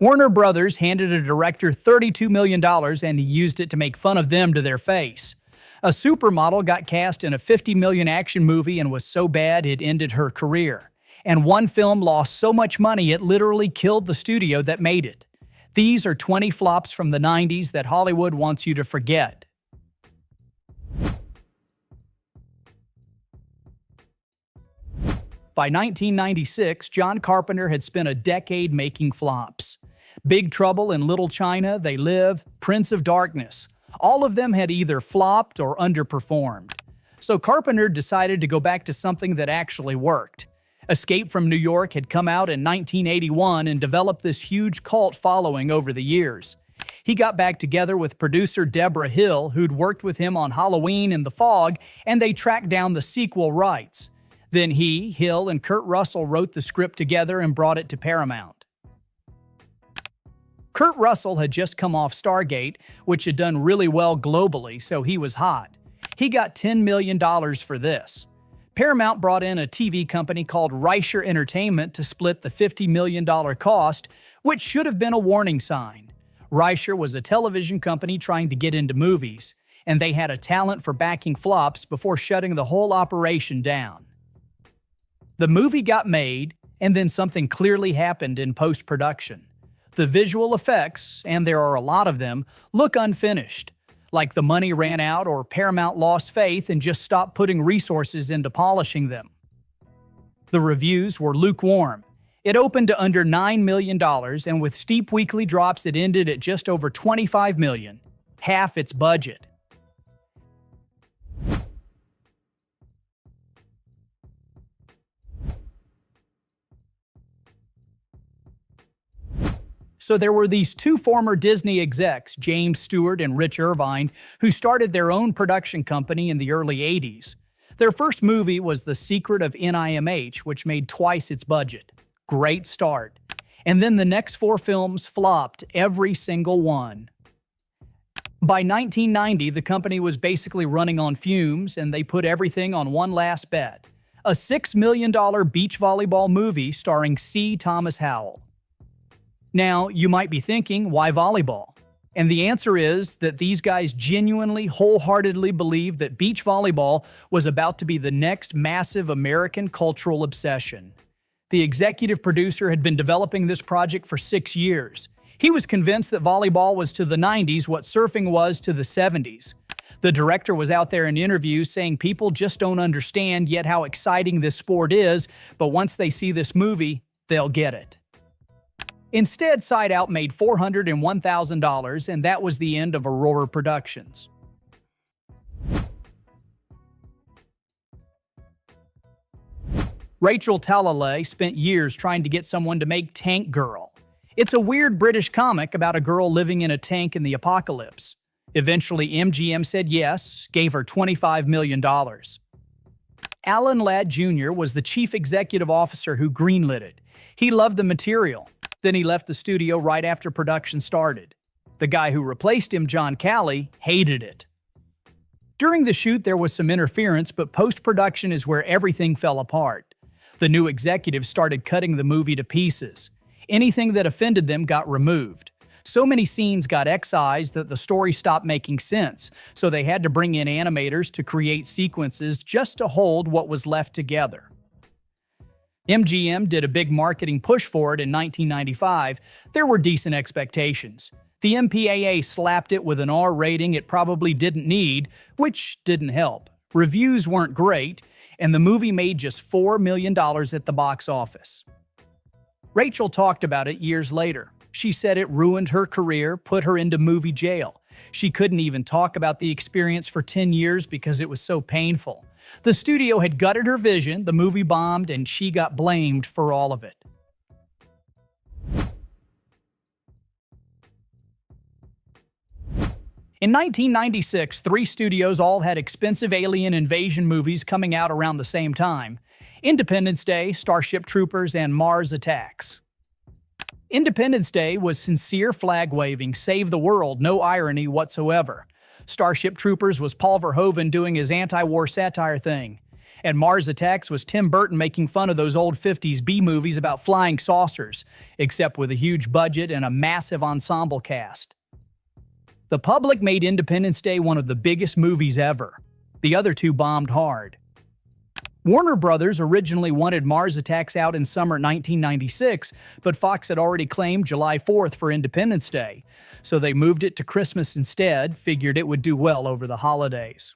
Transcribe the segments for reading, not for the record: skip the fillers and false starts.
Warner Brothers handed a director $32 million and he used it to make fun of them to their face. A supermodel got cast in a $50 million action movie and was so bad it ended her career. And one film lost so much money it literally killed the studio that made it. These are 20 flops from the 90s that Hollywood wants you to forget. By 1996, John Carpenter had spent a decade making flops. Big Trouble in Little China, They Live, Prince of Darkness. All of them had either flopped or underperformed. So Carpenter decided to go back to something that actually worked. Escape from New York had come out in 1981 and developed this huge cult following over the years. He got back together with producer Deborah Hill, who'd worked with him on Halloween and The Fog, and they tracked down the sequel rights. Then he, Hill, and Kurt Russell wrote the script together and brought it to Paramount. Kurt Russell had just come off Stargate, which had done really well globally, so he was hot. He got $10 million for this. Paramount brought in a TV company called Reicher Entertainment to split the $50 million cost, which should have been a warning sign. Reicher was a television company trying to get into movies, and they had a talent for backing flops before shutting the whole operation down. The movie got made, and then something clearly happened in post-production. The visual effects, and there are a lot of them, look unfinished. Like the money ran out or Paramount lost faith and just stopped putting resources into polishing them. The reviews were lukewarm. It opened to under $9 million, and with steep weekly drops it ended at just over $25 million, half its budget. So there were these two former Disney execs, James Stewart and Rich Irvine, who started their own production company in the early 80s. Their first movie was The Secret of NIMH, which made twice its budget. Great start. And then the next 4 films flopped, every single one. By 1990, the company was basically running on fumes, and they put everything on one last bet. A $6 million beach volleyball movie starring C. Thomas Howell. Now, you might be thinking, why volleyball? And the answer is that these guys genuinely, wholeheartedly believed that beach volleyball was about to be the next massive American cultural obsession. The executive producer had been developing this project for 6 years. He was convinced that volleyball was to the 90s what surfing was to the 70s. The director was out there in interviews saying people just don't understand yet how exciting this sport is, but once they see this movie, they'll get it. Instead, Side Out made $401,000, and that was the end of Aurora Productions. Rachel Talalay spent years trying to get someone to make Tank Girl. It's a weird British comic about a girl living in a tank in the apocalypse. Eventually, MGM said yes, gave her $25 million. Alan Ladd Jr. was the chief executive officer who greenlit it. He loved the material. Then he left the studio right after production started. The guy who replaced him, John Calley, hated it. During the shoot, there was some interference, but post-production is where everything fell apart. The new executives started cutting the movie to pieces. Anything that offended them got removed. So many scenes got excised that the story stopped making sense, so they had to bring in animators to create sequences just to hold what was left together. MGM did a big marketing push for it in 1995. There were decent expectations. The MPAA slapped it with an R rating it probably didn't need, which didn't help. Reviews weren't great, and the movie made just $4 million at the box office. Rachel talked about it years later. She said it ruined her career, put her into movie jail. She couldn't even talk about the experience for 10 years because it was so painful. The studio had gutted her vision, the movie bombed, and she got blamed for all of it. In 1996, 3 studios all had expensive alien invasion movies coming out around the same time: Independence Day, Starship Troopers, and Mars Attacks. Independence Day was sincere flag-waving, save the world, no irony whatsoever. Starship Troopers was Paul Verhoeven doing his anti-war satire thing. And Mars Attacks was Tim Burton making fun of those old 50s B-movies about flying saucers, except with a huge budget and a massive ensemble cast. The public made Independence Day one of the biggest movies ever. The other two bombed hard. Warner Brothers originally wanted Mars Attacks out in summer 1996, but Fox had already claimed July 4th for Independence Day, so they moved it to Christmas instead, figured it would do well over the holidays.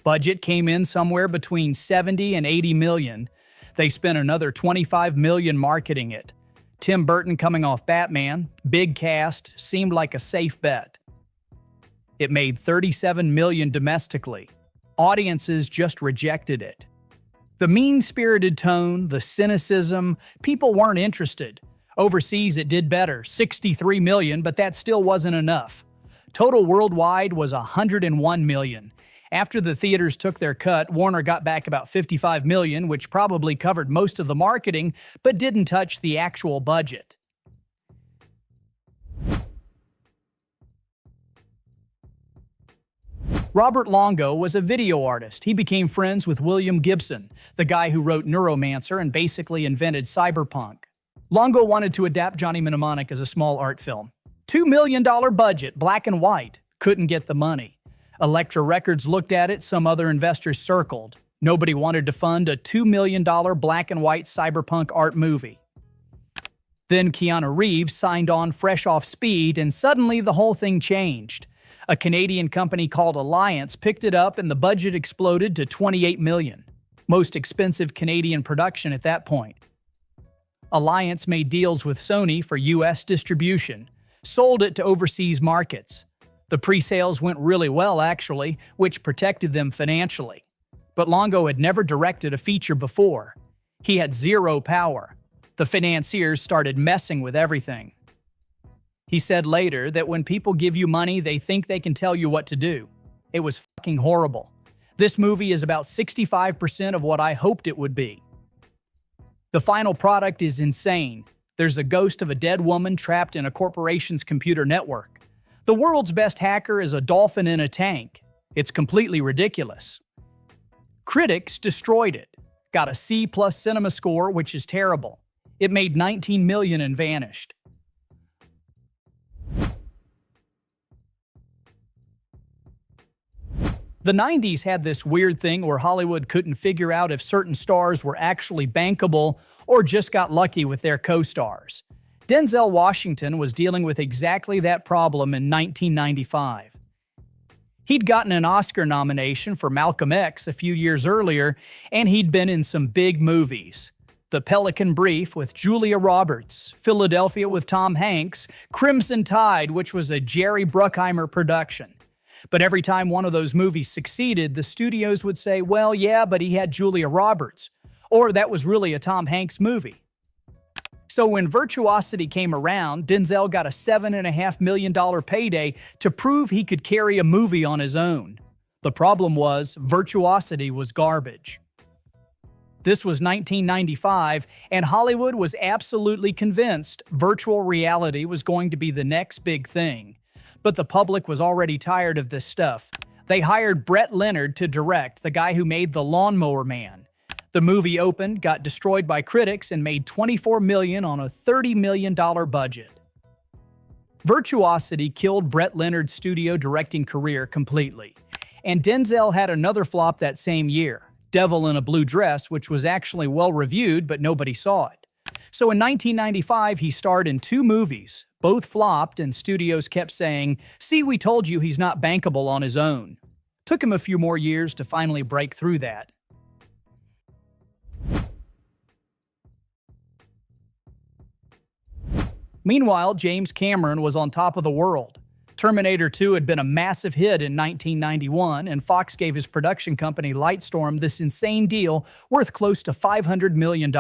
Budget came in somewhere between 70 and 80 million. They spent another 25 million marketing it. Tim Burton coming off Batman, big cast, seemed like a safe bet. It made 37 million domestically. Audiences just rejected it. The mean-spirited tone, the cynicism, people weren't interested. Overseas it did better, 63 million, but that still wasn't enough. Total worldwide was 101 million. After the theaters took their cut, Warner got back about 55 million, which probably covered most of the marketing, but didn't touch the actual budget. Robert Longo was a video artist. He became friends with William Gibson, the guy who wrote Neuromancer and basically invented cyberpunk. Longo wanted to adapt Johnny Mnemonic as a small art film. $2 million budget, black and white. Couldn't get the money. Elektra Records looked at it, some other investors circled. Nobody wanted to fund a $2 million black and white cyberpunk art movie. Then Keanu Reeves signed on fresh off Speed, and suddenly the whole thing changed. A Canadian company called Alliance picked it up and the budget exploded to $28 million. Most expensive Canadian production at that point. Alliance made deals with Sony for US distribution, sold it to overseas markets. The pre-sales went really well actually, which protected them financially. But Longo had never directed a feature before. He had zero power. The financiers started messing with everything. He said later that when people give you money, they think they can tell you what to do. It was fucking horrible. This movie is about 65% of what I hoped it would be. The final product is insane. There's a ghost of a dead woman trapped in a corporation's computer network. The world's best hacker is a dolphin in a tank. It's completely ridiculous. Critics destroyed it. Got a C+ cinema score, which is terrible. It made 19 million and vanished. The 90s had this weird thing where Hollywood couldn't figure out if certain stars were actually bankable or just got lucky with their co-stars. Denzel Washington was dealing with exactly that problem in 1995. He'd gotten an Oscar nomination for Malcolm X a few years earlier, and he'd been in some big movies. The Pelican Brief with Julia Roberts, Philadelphia with Tom Hanks, Crimson Tide, which was a Jerry Bruckheimer production. But every time one of those movies succeeded, the studios would say, well, yeah, but he had Julia Roberts. Or that was really a Tom Hanks movie. So when Virtuosity came around, Denzel got a $7.5 million payday to prove he could carry a movie on his own. The problem was, Virtuosity was garbage. This was 1995, and Hollywood was absolutely convinced virtual reality was going to be the next big thing. But the public was already tired of this stuff. They hired Brett Leonard to direct, the guy who made The Lawnmower Man. The movie opened, got destroyed by critics, and made $24 million on a $30 million budget. Virtuosity killed Brett Leonard's studio directing career completely. And Denzel had another flop that same year, Devil in a Blue Dress, which was actually well-reviewed, but nobody saw it. So in 1995, he starred in 2 movies. Both flopped, and studios kept saying, see, we told you he's not bankable on his own. Took him a few more years to finally break through that. Meanwhile, James Cameron was on top of the world. Terminator 2 had been a massive hit in 1991, and Fox gave his production company Lightstorm this insane deal worth close to $500 million.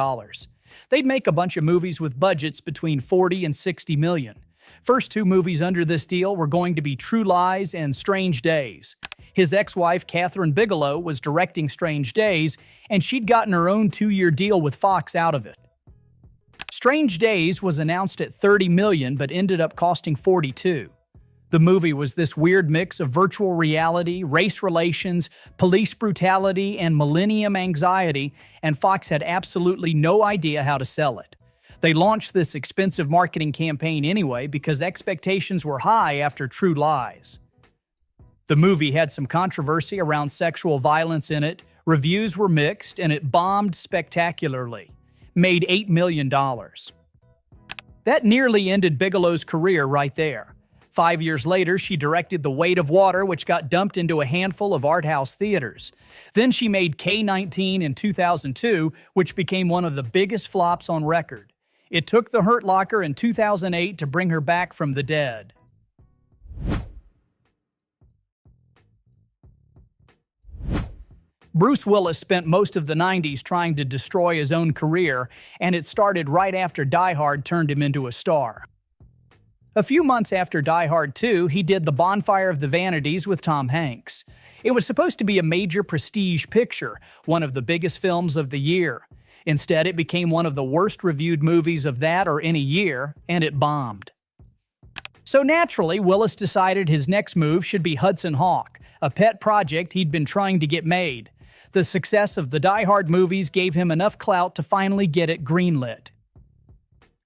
They'd make a bunch of movies with budgets between 40 and 60 million. First 2 movies under this deal were going to be True Lies and Strange Days. His ex-wife, Catherine Bigelow, was directing Strange Days, and she'd gotten her own 2-year deal with Fox out of it. Strange Days was announced at 30 million but ended up costing 42. The movie was this weird mix of virtual reality, race relations, police brutality, and millennium anxiety, and Fox had absolutely no idea how to sell it. They launched this expensive marketing campaign anyway because expectations were high after True Lies. The movie had some controversy around sexual violence in it, reviews were mixed, and it bombed spectacularly. Made $8 million. That nearly ended Bigelow's career right there. 5 years later, she directed The Weight of Water, which got dumped into a handful of art house theaters. Then she made K-19 in 2002, which became one of the biggest flops on record. It took The Hurt Locker in 2008 to bring her back from the dead. Bruce Willis spent most of the 90s trying to destroy his own career, and it started right after Die Hard turned him into a star. A few months after Die Hard 2, he did The Bonfire of the Vanities with Tom Hanks. It was supposed to be a major prestige picture, one of the biggest films of the year. Instead, it became one of the worst reviewed movies of that or any year, and it bombed. So naturally, Willis decided his next move should be Hudson Hawk, a pet project he'd been trying to get made. The success of the Die Hard movies gave him enough clout to finally get it greenlit.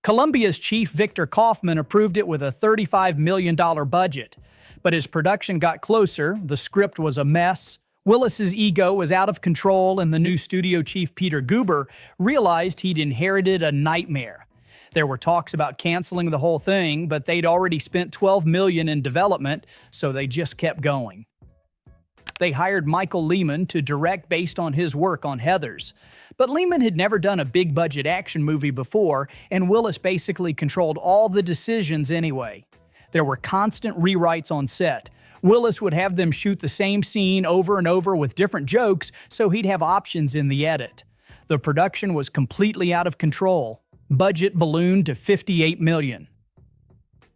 Columbia's chief Victor Kaufman approved it with a $35 million budget. But as production got closer, the script was a mess, Willis's ego was out of control, and the new studio chief Peter Guber realized he'd inherited a nightmare. There were talks about canceling the whole thing, but they'd already spent $12 million in development, so they just kept going. They hired Michael Lehman to direct based on his work on Heathers. But Lehman had never done a big-budget action movie before, and Willis basically controlled all the decisions anyway. There were constant rewrites on set. Willis would have them shoot the same scene over and over with different jokes, so he'd have options in the edit. The production was completely out of control. Budget ballooned to $58 million.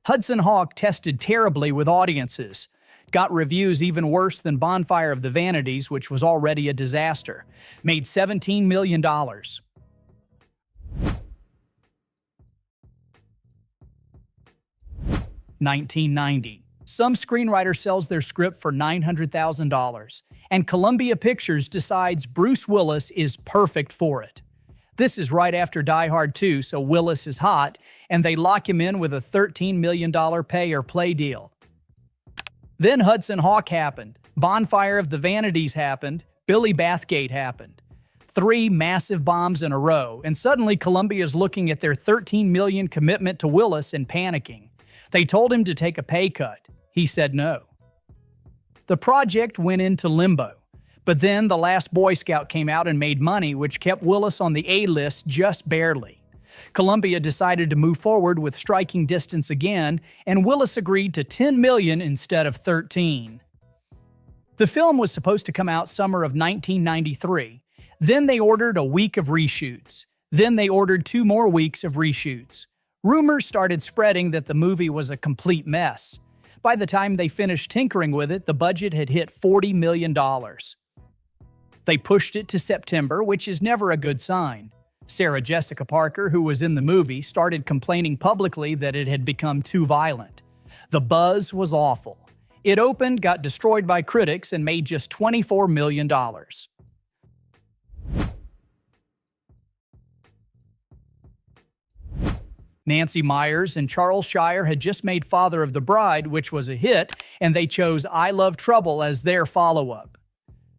Hudson Hawk tested terribly with audiences. Got reviews even worse than Bonfire of the Vanities, which was already a disaster. Made $17 million. 1990. Some screenwriter sells their script for $900,000, and Columbia Pictures decides Bruce Willis is perfect for it. This is right after Die Hard 2, so Willis is hot, and they lock him in with a $13 million pay-or-play deal. Then Hudson Hawk happened, Bonfire of the Vanities happened, Billy Bathgate happened. 3 massive bombs in a row, and suddenly Columbia's looking at their $13 million commitment to Willis and panicking. They told him to take a pay cut. He said no. The project went into limbo, but then The Last Boy Scout came out and made money, which kept Willis on the A-list just barely. Columbia decided to move forward with Striking Distance again, and Willis agreed to $10 million instead of $13. The film was supposed to come out summer of 1993. Then they ordered a week of reshoots. Then they ordered 2 more weeks of reshoots. Rumors started spreading that the movie was a complete mess. By the time they finished tinkering with it, the budget had hit $40 million. They pushed it to September, which is never a good sign. Sarah Jessica Parker, who was in the movie, started complaining publicly that it had become too violent. The buzz was awful. It opened, got destroyed by critics, and made just $24 million. Nancy Meyers and Charles Shire had just made Father of the Bride, which was a hit, and they chose I Love Trouble as their follow-up.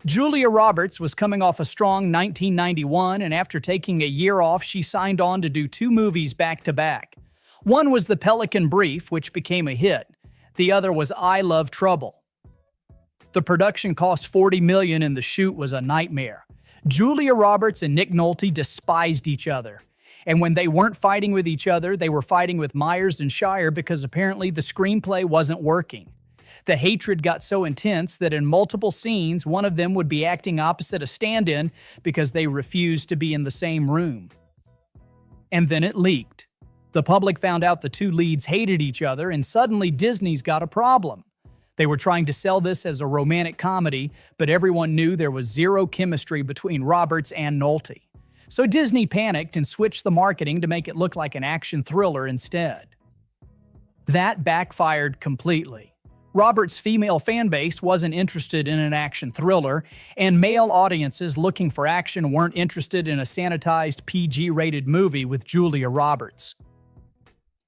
Julia Roberts was coming off a strong 1991, and after taking a year off, she signed on to do 2 movies back-to-back. One was The Pelican Brief, which became a hit. The other was I Love Trouble. The production cost $40 million and the shoot was a nightmare. Julia Roberts and Nick Nolte despised each other. And when they weren't fighting with each other, they were fighting with Meyers and Shire because apparently the screenplay wasn't working. The hatred got so intense that in multiple scenes, one of them would be acting opposite a stand-in because they refused to be in the same room. And then it leaked. The public found out the 2 leads hated each other, and suddenly Disney's got a problem. They were trying to sell this as a romantic comedy, but everyone knew there was zero chemistry between Roberts and Nolte. So Disney panicked and switched the marketing to make it look like an action thriller instead. That backfired completely. Robert's female fanbase wasn't interested in an action thriller, and male audiences looking for action weren't interested in a sanitized PG-rated movie with Julia Roberts.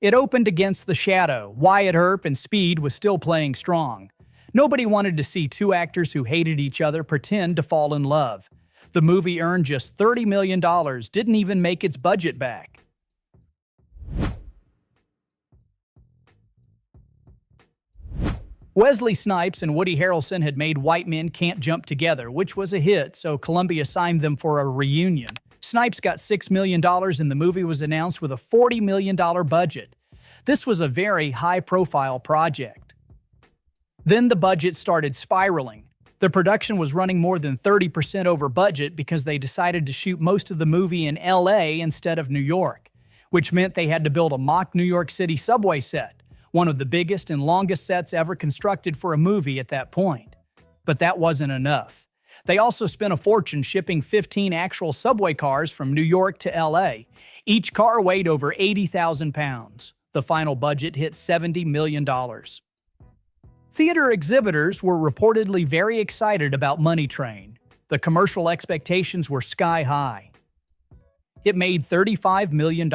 It opened against The Shadow. Wyatt Earp and Speed was still playing strong. Nobody wanted to see two actors who hated each other pretend to fall in love. The movie earned just $30 million, didn't even make its budget back. Wesley Snipes and Woody Harrelson had made White Men Can't Jump Together, which was a hit, so Columbia signed them for a reunion. Snipes got $6 million and the movie was announced with a $40 million budget. This was a very high-profile project. Then the budget started spiraling. The production was running more than 30% over budget because they decided to shoot most of the movie in LA instead of New York, which meant they had to build a mock New York City subway set, one of the biggest and longest sets ever constructed for a movie at that point. But that wasn't enough. They also spent a fortune shipping 15 actual subway cars from New York to LA. Each car weighed over 80,000 pounds. The final budget hit $70 million. Theater exhibitors were reportedly very excited about Money Train. The commercial expectations were sky high. It made $35 million.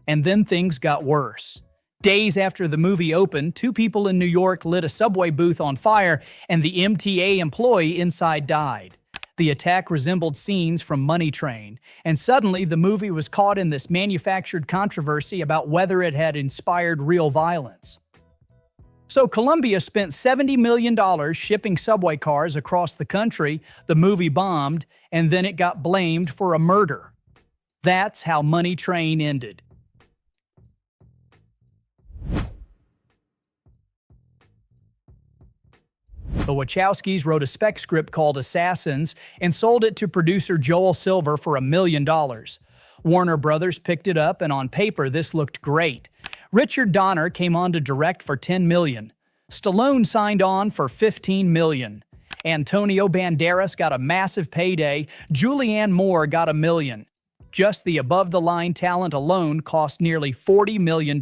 And then things got worse. Days after the movie opened, two people in New York lit a subway booth on fire, and the MTA employee inside died. The attack resembled scenes from Money Train, and suddenly the movie was caught in this manufactured controversy about whether it had inspired real violence. So Columbia spent $70 million shipping subway cars across the country, the movie bombed, and then it got blamed for a murder. That's how Money Train ended. The Wachowskis wrote a spec script called Assassins and sold it to producer Joel Silver for $1 million. Warner Brothers picked it up, and on paper this looked great. Richard Donner came on to direct for $10 million. Stallone signed on for $15 million. Antonio Banderas got a massive payday. Julianne Moore got $1 million. Just the above-the-line talent alone cost nearly $40 million.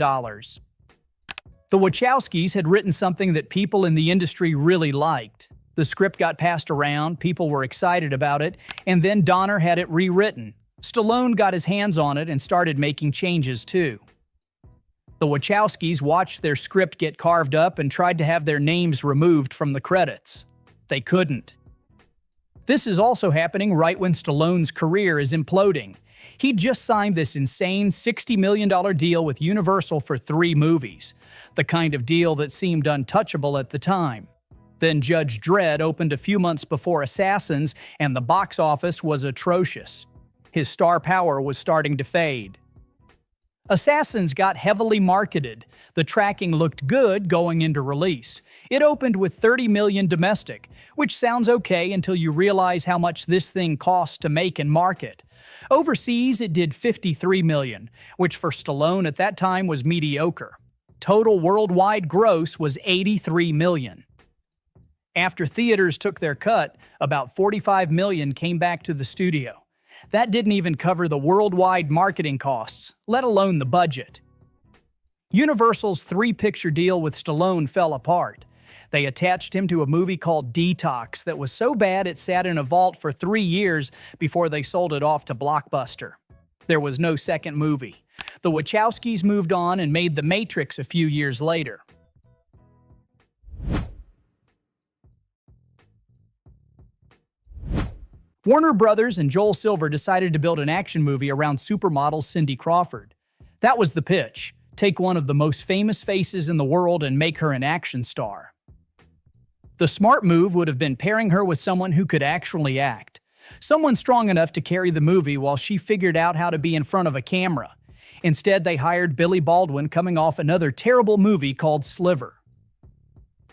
The Wachowskis had written something that people in the industry really liked. The script got passed around, people were excited about it, and then Donner had it rewritten. Stallone got his hands on it and started making changes too. The Wachowskis watched their script get carved up and tried to have their names removed from the credits. They couldn't. This is also happening right when Stallone's career is imploding. He'd just signed this insane $60 million deal with Universal for 3 movies, the kind of deal that seemed untouchable at the time. Then Judge Dredd opened a few months before Assassins, and the box office was atrocious. His star power was starting to fade. Assassins got heavily marketed. The tracking looked good going into release. It opened with $30 million domestic, which sounds okay until you realize how much this thing costs to make and market. Overseas, it did $53 million, which for Stallone at that time was mediocre. Total worldwide gross was $83 million. After theaters took their cut, about $45 million came back to the studio. That didn't even cover the worldwide marketing costs, let alone the budget. Universal's 3-picture deal with Stallone fell apart. They attached him to a movie called Detox that was so bad it sat in a vault for 3 years before they sold it off to Blockbuster. There was no second movie. The Wachowskis moved on and made The Matrix a few years later. Warner Brothers and Joel Silver decided to build an action movie around supermodel Cindy Crawford. That was the pitch. Take one of the most famous faces in the world and make her an action star. The smart move would have been pairing her with someone who could actually act. Someone strong enough to carry the movie while she figured out how to be in front of a camera. Instead, they hired Billy Baldwin coming off another terrible movie called Sliver.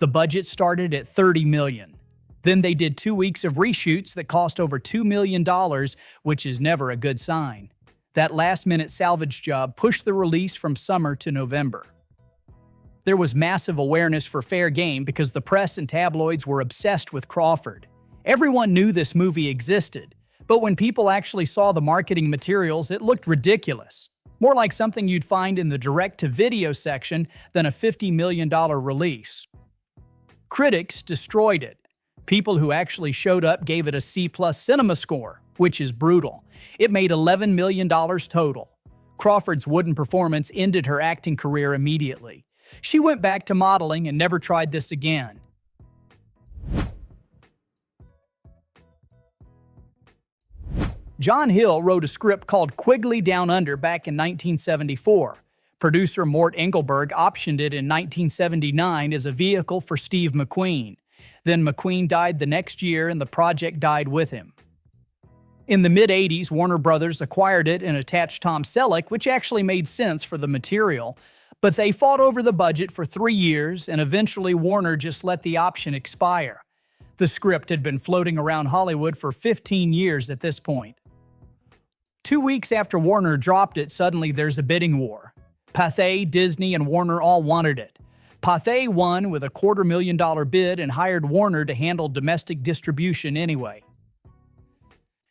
The budget started at $30 million. Then they did 2 weeks of reshoots that cost over $2 million, which is never a good sign. That last-minute salvage job pushed the release from summer to November. There was massive awareness for Fair Game because the press and tabloids were obsessed with Crawford. Everyone knew this movie existed, but when people actually saw the marketing materials, it looked ridiculous. More like something you'd find in the direct-to-video section than a $50 million release. Critics destroyed it. People who actually showed up gave it a C+ cinema score, which is brutal. It made $11 million total. Crawford's wooden performance ended her acting career immediately. She went back to modeling and never tried this again. John Hill wrote a script called Quigley Down Under back in 1974. Producer Mort Engelberg optioned it in 1979 as a vehicle for Steve McQueen. Then McQueen died the next year and the project died with him. In the mid-80s, Warner Brothers acquired it and attached Tom Selleck, which actually made sense for the material, but they fought over the budget for 3 years and eventually Warner just let the option expire. The script had been floating around Hollywood for 15 years at this point. 2 weeks after Warner dropped it, suddenly there's a bidding war. Pathé, Disney, and Warner all wanted it. Pathé won with a $250,000 bid and hired Warner to handle domestic distribution anyway.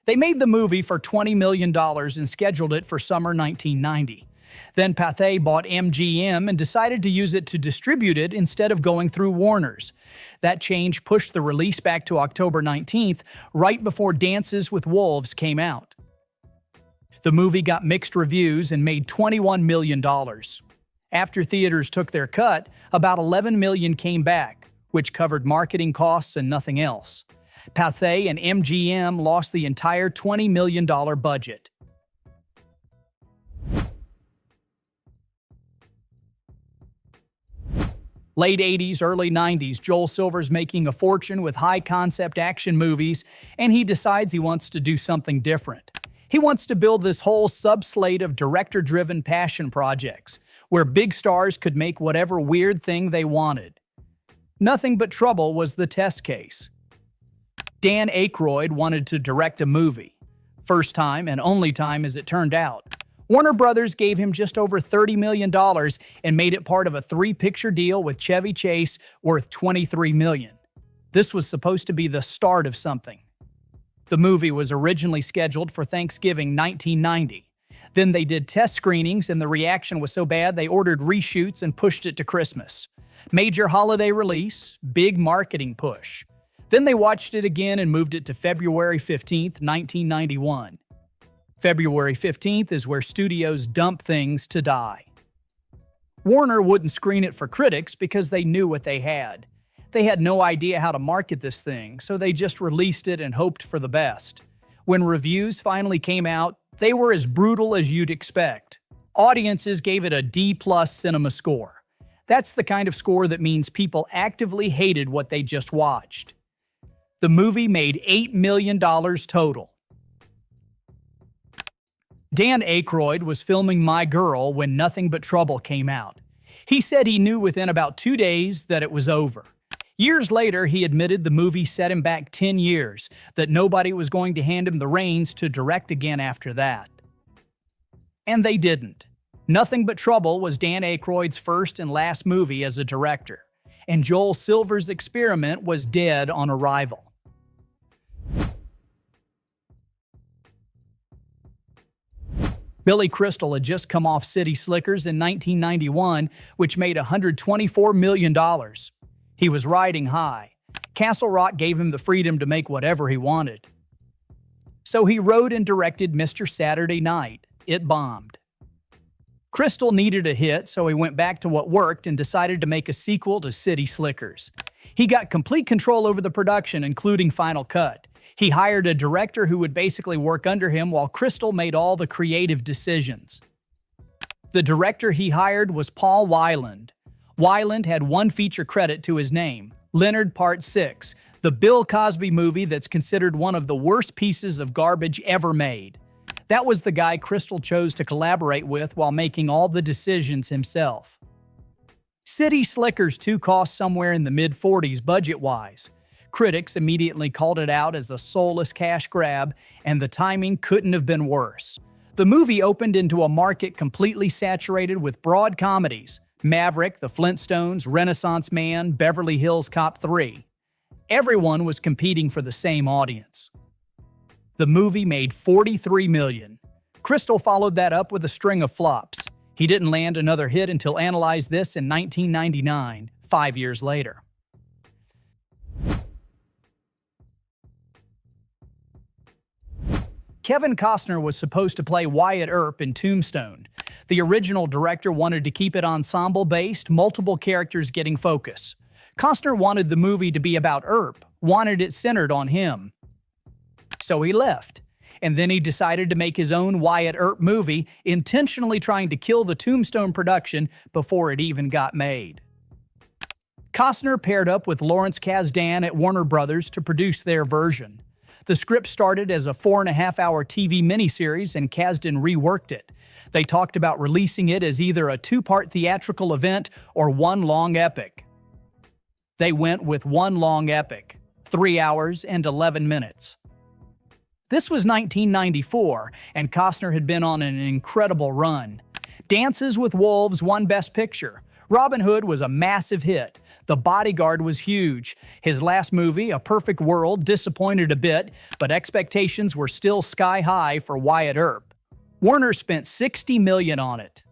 They made the movie for $20 million and scheduled it for summer 1990. Then Pathé bought MGM and decided to use it to distribute it instead of going through Warner's. That change pushed the release back to October 19th, right before Dances with Wolves came out. The movie got mixed reviews and made $21 million. After theaters took their cut, about $11 million came back, which covered marketing costs and nothing else. Pathé and MGM lost the entire $20 million budget. Late 80s, early 90s, Joel Silver's making a fortune with high-concept action movies, and he decides he wants to do something different. He wants to build this whole sub-slate of director-driven passion projects, where big stars could make whatever weird thing they wanted. Nothing But Trouble was the test case. Dan Aykroyd wanted to direct a movie. First time and only time as it turned out. Warner Brothers gave him just over $30 million and made it part of a 3-picture deal with Chevy Chase worth $23 million. This was supposed to be the start of something. The movie was originally scheduled for Thanksgiving 1990. Then they did test screenings and the reaction was so bad they ordered reshoots and pushed it to Christmas. Major holiday release, big marketing push. Then they watched it again and moved it to February 15th, 1991. February 15th is where studios dump things to die. Warner wouldn't screen it for critics because they knew what they had. They had no idea how to market this thing, so they just released it and hoped for the best. When reviews finally came out, they were as brutal as you'd expect. Audiences gave it a D+ cinema score. That's the kind of score that means people actively hated what they just watched. The movie made $8 million total. Dan Aykroyd was filming My Girl when Nothing But Trouble came out. He said he knew within about 2 days that it was over. Years later, he admitted the movie set him back 10 years, that nobody was going to hand him the reins to direct again after that. And they didn't. Nothing But Trouble was Dan Aykroyd's first and last movie as a director, and Joel Silver's experiment was dead on arrival. Billy Crystal had just come off City Slickers in 1991, which made $124 million. He was riding high. Castle Rock gave him the freedom to make whatever he wanted. So he wrote and directed Mr. Saturday Night. It bombed. Crystal needed a hit, so he went back to what worked and decided to make a sequel to City Slickers. He got complete control over the production, including Final Cut. He hired a director who would basically work under him while Crystal made all the creative decisions. The director he hired was Paul Weiland. Weiland had one feature credit to his name, Leonard Part 6, the Bill Cosby movie that's considered one of the worst pieces of garbage ever made. That was the guy Crystal chose to collaborate with while making all the decisions himself. City Slickers 2 cost somewhere in the mid-40s budget-wise. Critics immediately called it out as a soulless cash grab, and the timing couldn't have been worse. The movie opened into a market completely saturated with broad comedies, Maverick, The Flintstones, Renaissance Man, Beverly Hills Cop 3. Everyone was competing for the same audience. The movie made $43 million. Crystal followed that up with a string of flops. He didn't land another hit until Analyze This in 1999, 5 years later. Kevin Costner was supposed to play Wyatt Earp in Tombstone. The original director wanted to keep it ensemble-based, multiple characters getting focus. Costner wanted the movie to be about Earp, wanted it centered on him. So he left. And then he decided to make his own Wyatt Earp movie, intentionally trying to kill the Tombstone production before it even got made. Costner paired up with Lawrence Kasdan at Warner Brothers to produce their version. The script started as a 4.5-hour TV miniseries, and Kasdan reworked it. They talked about releasing it as either a 2-part theatrical event or one long epic. They went with one long epic, 3 hours and 11 minutes. This was 1994, and Costner had been on an incredible run. Dances with Wolves won Best Picture. Robin Hood was a massive hit. The Bodyguard was huge. His last movie, A Perfect World, disappointed a bit, but expectations were still sky high for Wyatt Earp. Warner spent $60 million on it.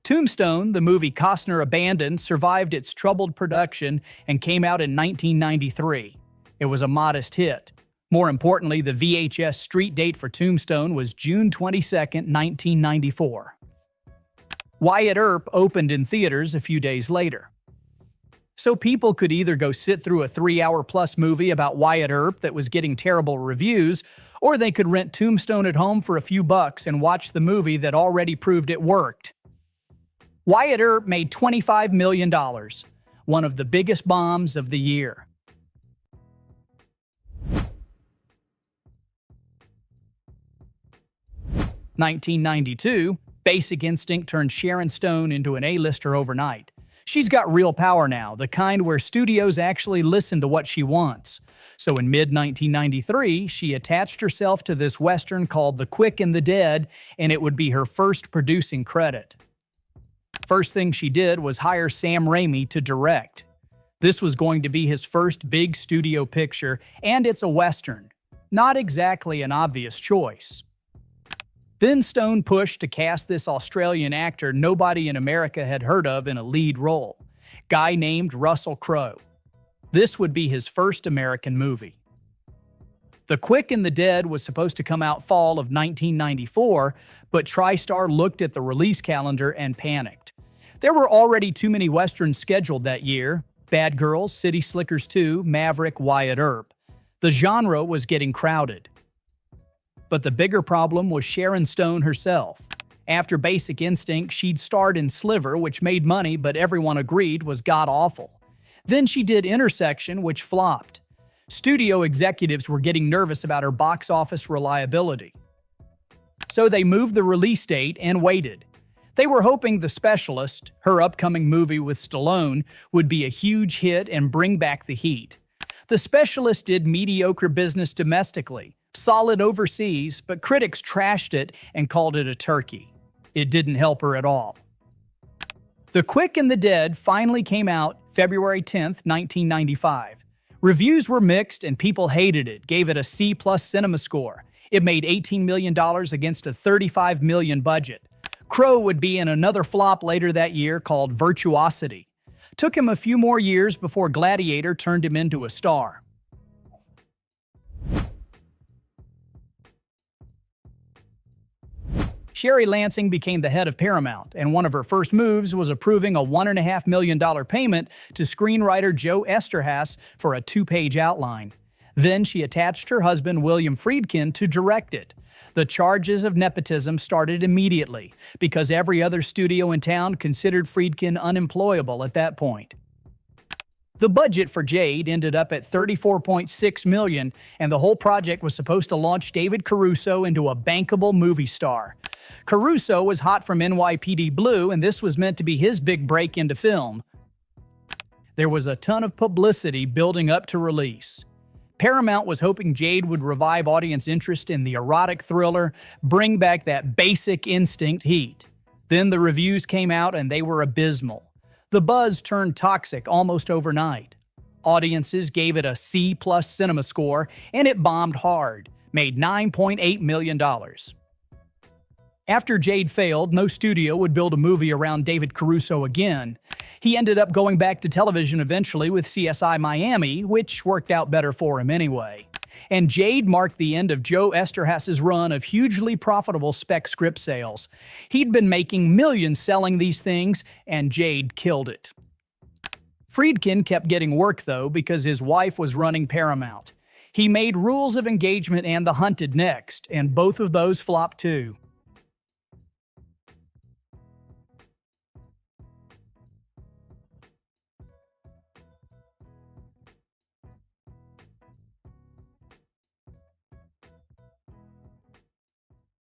Tombstone, the movie Costner abandoned, survived its troubled production and came out in 1993. It was a modest hit. More importantly, the VHS street date for Tombstone was June 22, 1994. Wyatt Earp opened in theaters a few days later. So people could either go sit through a 3-hour-plus movie about Wyatt Earp that was getting terrible reviews, or they could rent Tombstone at home for a few bucks and watch the movie that already proved it worked. Wyatt Earp made $25 million, one of the biggest bombs of the year. (1992), Basic Instinct turned Sharon Stone into an A-lister overnight. She's got real power now, the kind where studios actually listen to what she wants. So in mid-1993, she attached herself to this Western called The Quick and the Dead, and it would be her first producing credit. First thing she did was hire Sam Raimi to direct. This was going to be his first big studio picture, and it's a Western. Not exactly an obvious choice. Then Stone pushed to cast this Australian actor nobody in America had heard of in a lead role, guy named Russell Crowe. This would be his first American movie. The Quick and the Dead was supposed to come out fall of 1994, but TriStar looked at the release calendar and panicked. There were already too many westerns scheduled that year: Bad Girls, City Slickers 2, Maverick, Wyatt Earp. The genre was getting crowded. But the bigger problem was Sharon Stone herself. After Basic Instinct, she'd starred in Sliver, which made money but everyone agreed was god-awful. Then she did Intersection, which flopped. Studio executives were getting nervous about her box office reliability. So they moved the release date and waited. They were hoping The Specialist, her upcoming movie with Stallone, would be a huge hit and bring back the heat. The Specialist did mediocre business domestically, solid overseas, but critics trashed it and called it a turkey. It didn't help her at all. The Quick and the Dead finally came out February 10, 1995. Reviews were mixed and people hated it, gave it a C+ cinema score. It made $18 million against a $35 million budget. Crowe would be in another flop later that year called Virtuosity. Took him a few more years before Gladiator turned him into a star. Sherry Lansing became the head of Paramount, and one of her first moves was approving a $1.5 million payment to screenwriter Joe Esterhazy for a 2-page outline. Then she attached her husband William Friedkin to direct it. The charges of nepotism started immediately, because every other studio in town considered Friedkin unemployable at that point. The budget for Jade ended up at $34.6 million, and the whole project was supposed to launch David Caruso into a bankable movie star. Caruso was hot from NYPD Blue, and this was meant to be his big break into film. There was a ton of publicity building up to release. Paramount was hoping Jade would revive audience interest in the erotic thriller, bring back that Basic Instinct heat. Then the reviews came out and they were abysmal. The buzz turned toxic almost overnight. Audiences gave it a C+ cinema score, and it bombed hard, made $9.8 million. After Jade failed, no studio would build a movie around David Caruso again. He ended up going back to television eventually with CSI Miami, which worked out better for him anyway. And Jade marked the end of Joe Esterhazy's run of hugely profitable spec script sales. He'd been making millions selling these things, and Jade killed it. Friedkin kept getting work, though, because his wife was running Paramount. He made Rules of Engagement and The Hunted next, and both of those flopped too.